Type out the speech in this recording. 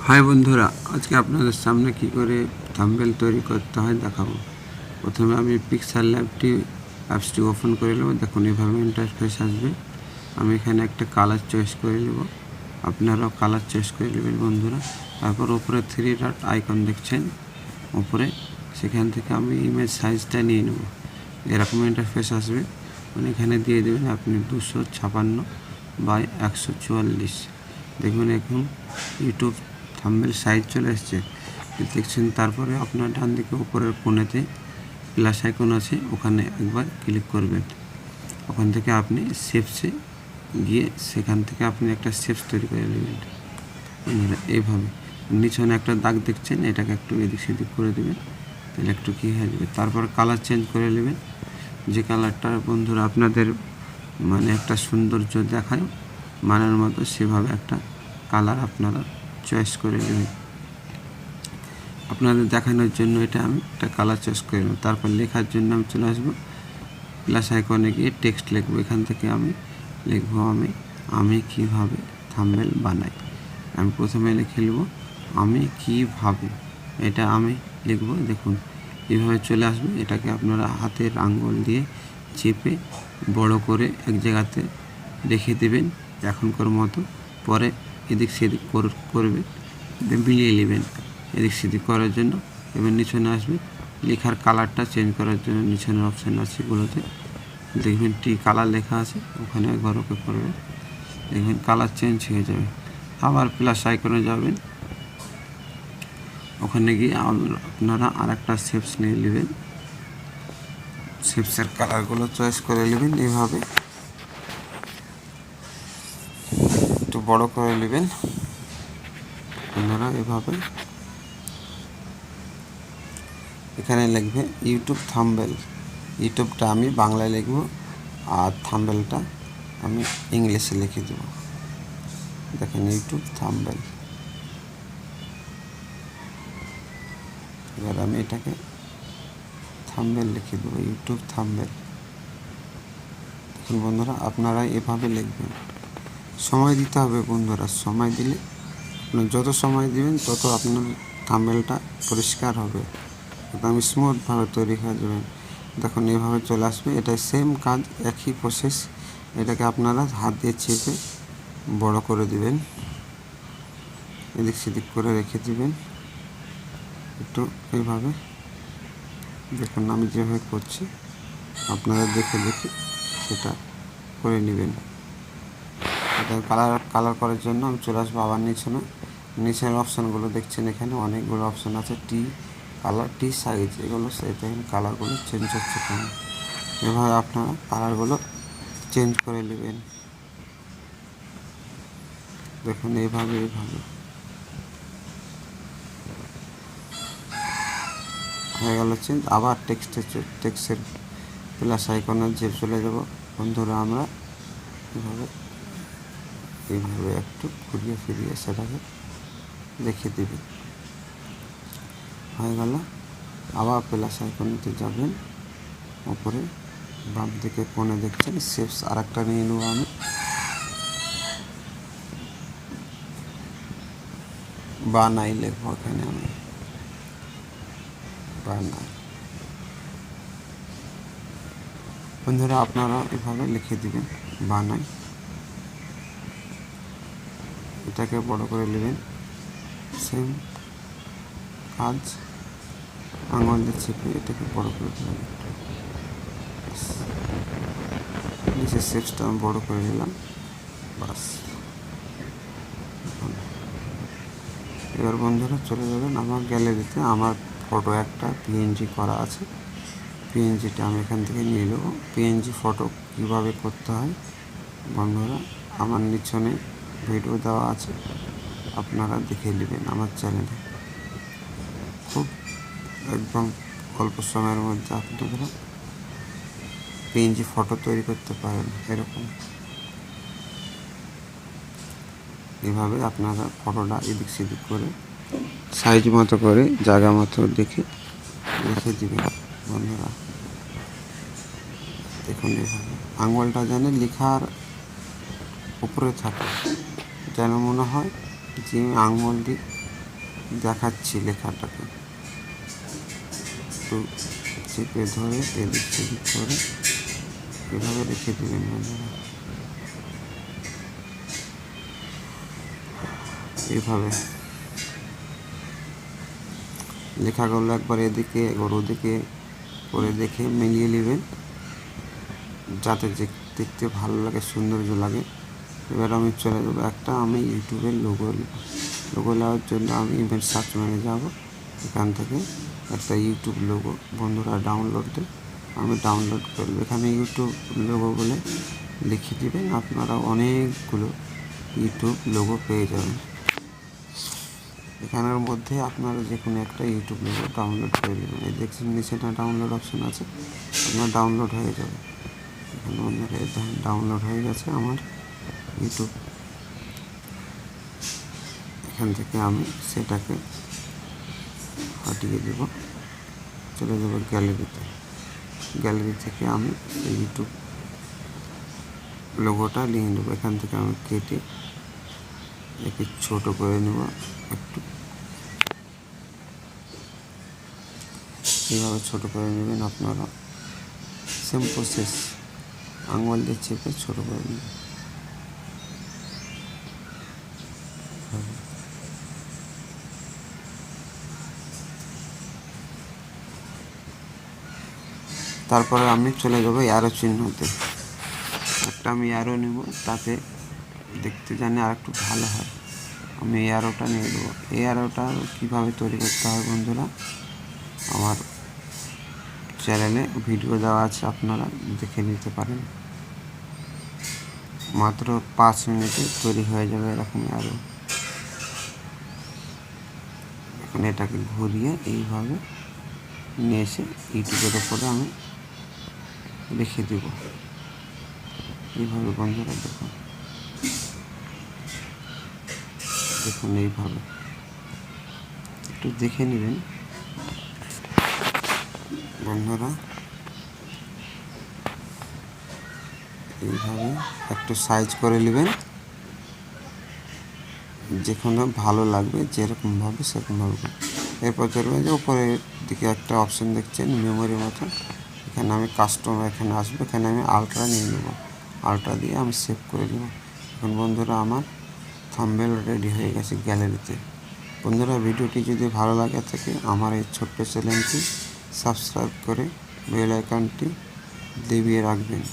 High বন্ধুরা, আজকে আপনাদের সামনে কি করে থাম্বনেল তৈরি করতে হয় দেখাবো। প্রথমে আমি পিক্সেল ল্যাবটি অ্যাপসটি ওপেন করে নেব। দেখুন এভাবে ইন্টারফেস আসবে। আমি এখানে একটা কালার চয়েস করে নেব, আপনারাও কালার চয়েস করে নেবেন বন্ধুরা। তারপর উপরে 3 ডট আইকন দেখছেন উপরে, সেখান থেকে আমি ইমেজ সাইজটা নিয়ে নেব। এরকম ইন্টারফেস আসবে, মানে এখানে দিয়ে দেবেন আপনি 256 বাই 144। দেখুন এখন ইউটিউব থাম্বনেল সাইজ চলে এসছে দেখছেন। তারপরে আপনার ডান দিকে উপরের কোণেতে প্লাস আইকন আছে, ওখানে একবার ক্লিক করবেন। ওখান থেকে আপনি শেপসে গিয়ে সেখান থেকে আপনি একটা শেপস তৈরি করে নেবেন এইভাবে। নিচনে একটা দাগ দেখছেন, এটাকে একটু এদিক সেদিক করে দেবেন, তাহলে একটু কী হয়ে যাবে। তারপর কালার চেঞ্জ করে নেবেন, যে কালারটা বন্ধুরা আপনাদের মানে একটা সৌন্দর্য দেখায় মানের মতো, সেভাবে একটা কালার আপনারা চয়েস করে নেবেন। আপনাদের দেখানোর জন্য এটা আমি একটা কালার চয়েস করে নেব। তারপর লেখার জন্য আমি চলে আসবো, প্লাস আইকনে গিয়ে টেক্সট লিখবো। এখান থেকে আমি লিখবো আমি কিভাবে থাম্বনেল বানাই। আমি প্রথমে লিখে নেব আমি কিভাবে, এটা আমি লিখবো। দেখুন এইভাবে চলে আসবে। এটাকে আপনারা হাতের আঙ্গুল দিয়ে চেপে বড় করে এক জায়গাতে রেখে দেবেন এখনকার মতো। পরে এদিক সেদিক করবে, মিলিয়ে নেবেন এদিক সেদিক করার জন্য। এবার নিচনে আসবে, লেখার কালারটা চেঞ্জ করার জন্য নিচনের অপশান আছে, এগুলোতে দেখবেন টি কালার লেখা আছে, ওখানে একবার ওকে করবেন, দেখবেন কালার চেঞ্জ হয়ে যাবে। আবার প্লাস আইকনে যাবেন, ওখানে গিয়ে আপনারা আর একটা শেপস নিয়ে নেবেন। শেপসের কালারগুলো চয়েস করে নেবেন। এইভাবে একটু বড় করে নেবেন আপনারা। এভাবে এখানে লিখবে ইউটিউব থাম্বনেল। ইউটিউবটা আমি বাংলায় লিখব আর থাম্বনেলটা আমি ইংলিশে লিখে দেব। দেখেন ইউটিউব থাম্বনেল। এবার আমি এটাকে থাম্বনেল লিখে দেবো, ইউটিউব থাম্বনেল। দেখুন বন্ধুরা, আপনারা এভাবে লিখবেন। সময় দিতে হবে বন্ধুরা, সময় দিলে আপনার যত সময় দিবেন তত আপনার থাম্বনেলটা পরিষ্কার হবে, একদম স্মুথভাবে তৈরি হয়ে যাবে। দেখুন এভাবে চলে আসবে। এটা সেম কাজ, একই প্রসেস। এটাকে আপনারা হাত দিয়ে চেপে বড় করে দিবেন, এদিক সেদিক করে রেখে দিবেন একটু এইভাবে। দেখুন আমি যেভাবে করছি আপনারা দেখে দেখে সেটা করে নেবেন। এটা কালার করার জন্য আমি চলে আসবো আবার নিচের অপশানগুলো দেখছেন, এখানে অনেকগুলো অপশান আছে। টি কালার, টি সাইজ, এগুলো দেখেন কালারগুলো চেঞ্জ হচ্ছে কেন। এভাবে আপনারা কালারগুলো চেঞ্জ করে নেবেন। দেখুন এইভাবে হয়ে গেল চেঞ্জ। আবার টেক্সটের প্লাস আইকনের যে চলে যাব বন্ধুরা, আমরা এইভাবে একটু ঘুরিয়ে ফিরিয়ে সেটাকে দেখিয়ে দেবেন। হয়ে গেল। আবার প্লাস আইকনেতে যাবেন, উপরে বাম দিকে কোণে দেখছেন শেপস আর একটা নিয়ে নেব আমি। বানাই লিখবো এখানে আমি, বানাই। বন্ধুরা আপনারা এভাবে লিখে দিবেন বানাই। এটাকে বড় করে নেবেন, সেম কাজ, আঙুল দিয়ে চেপে এটাকে বড় করে দেবেন। নিচের শেপসটা আমি বড় করে নিলাম, বাস। এবার বন্ধুরা চলে যাবেন আমার গ্যালারিতে। আমার ফটো একটা পিএনজি করা আছে, পিএনজিটা আমি এখান থেকে নিয়ে নেব। পিএনজি ফটো কীভাবে করতে হয় বন্ধুরা আমার নিচনে ভিডিও দেওয়া আছে, আপনারা দেখে নেবেন আমার চ্যানেলে। খুব একদম অল্প সময়ের মধ্যে আপনারা পিএনজি ফটো তৈরি করতে পারেন। এরকম এভাবে আপনারা ফটোটা এদিক সেদিক করে সাইজ মতো করে জায়গা মতো দেখে রেখে দেবেন বন্ধুরা। দেখুন এভাবে আঙুলটা যেন লেখার উপরে থাকে, যেন মনে হয় যে আঙুল দিয়ে দেখাচ্ছি লেখাটাকে, একটু চেপে ধরে এদিক সেদিক করে এভাবে রেখে দেবেন বন্ধুরা। এইভাবে লেখাগুলো একবার এদিকে একবার ওদিকে করে দেখে মিলিয়ে নেবেন, যাতে দেখতে ভালো লাগে, সৌন্দর্য লাগে। এবার আমি চলে যাবো আমি ইউটিউবের লোগো নেওয়ার জন্য আমি ইভেন্ট সার্চ মেনে যাব। এখান থেকে একটা ইউটিউব লোগো বন্ধুরা আমি ডাউনলোড করবো। এখানে ইউটিউব লোগো বলে লিখে দেবেন, আপনারা অনেকগুলো ইউটিউব লোগো পেয়ে যাবেন। এখানের মধ্যে আপনারা যে কোনো একটা ইউটিউব লোগো ডাউনলোড করে নেবেন। এই দেখছেন নিচে একটা ডাউনলোড অপশন আছে, আপনার ডাউনলোড হয়ে যাবে। এখানে অনেকে ডাউনলোড হয়ে গেছে আমার ইউটিউব। এখান থেকে আমি সেটাকে হটিয়ে দেব, চলে যাব গ্যালারিতে। গ্যালারি থেকে আমি ইউটিউব লোগোটা নিয়ে নেবো। এখান থেকে আমি কেটে একে ছোট করে নেব একটু, এইভাবে ছোট করে নেবেন আপনারা। সেম প্রসেস, আঙুল দিয়ে চেপে ছোট করে নেবেন। তারপরে আমি চলে যাবো অ্যারো চিহ্নতে। একটা আমি অ্যারো নেব, তাতে দেখতে জানি আর একটু ভালো হয়। আমি এই অ্যারোটা নিয়ে নেবো। এই অ্যারোটা কীভাবে তৈরি করতে হয় বন্ধুরা, আমার চ্যানেলে ভিডিও দেওয়া আছে, আপনারা দেখে নিতে পারেন। মাত্র 5 মিনিটে তৈরি হয়ে যাবে এরকম অ্যারো। এখন এটাকে ঘুরিয়ে এইভাবে নিয়ে এসে ইউটিউবের ওপরে আমি রেখে দেব। এইভাবে বন্ধুরা দেখুন এইভাবে একটু দেখে নেবেন বন্ধুরা। এইভাবে একটু সাইজ করে নেবেন, যেখানে ভালো লাগবে যেরকমভাবে সেরকমভাবে। এরপর চলবে যে উপরের দিকে একটা অপশান দেখছেন মেমোরির মতো, এখানে আমি এখানে আসবে, এখানে আমি আলট্রা নিয়ে নেব। আলট্রা দিয়ে আমি সেভ করে নেব। এখন বন্ধুরা আমার থাম্বনেল রেডি হয়ে গেছে গ্যালারিতে। বন্ধুরা ভিডিওটি যদি ভালো লাগে থাকে আমার এই ছোট্ট চ্যানেলটি সাবস্ক্রাইব করে বেল আইকনটি দেবিয়ে রাখবেন।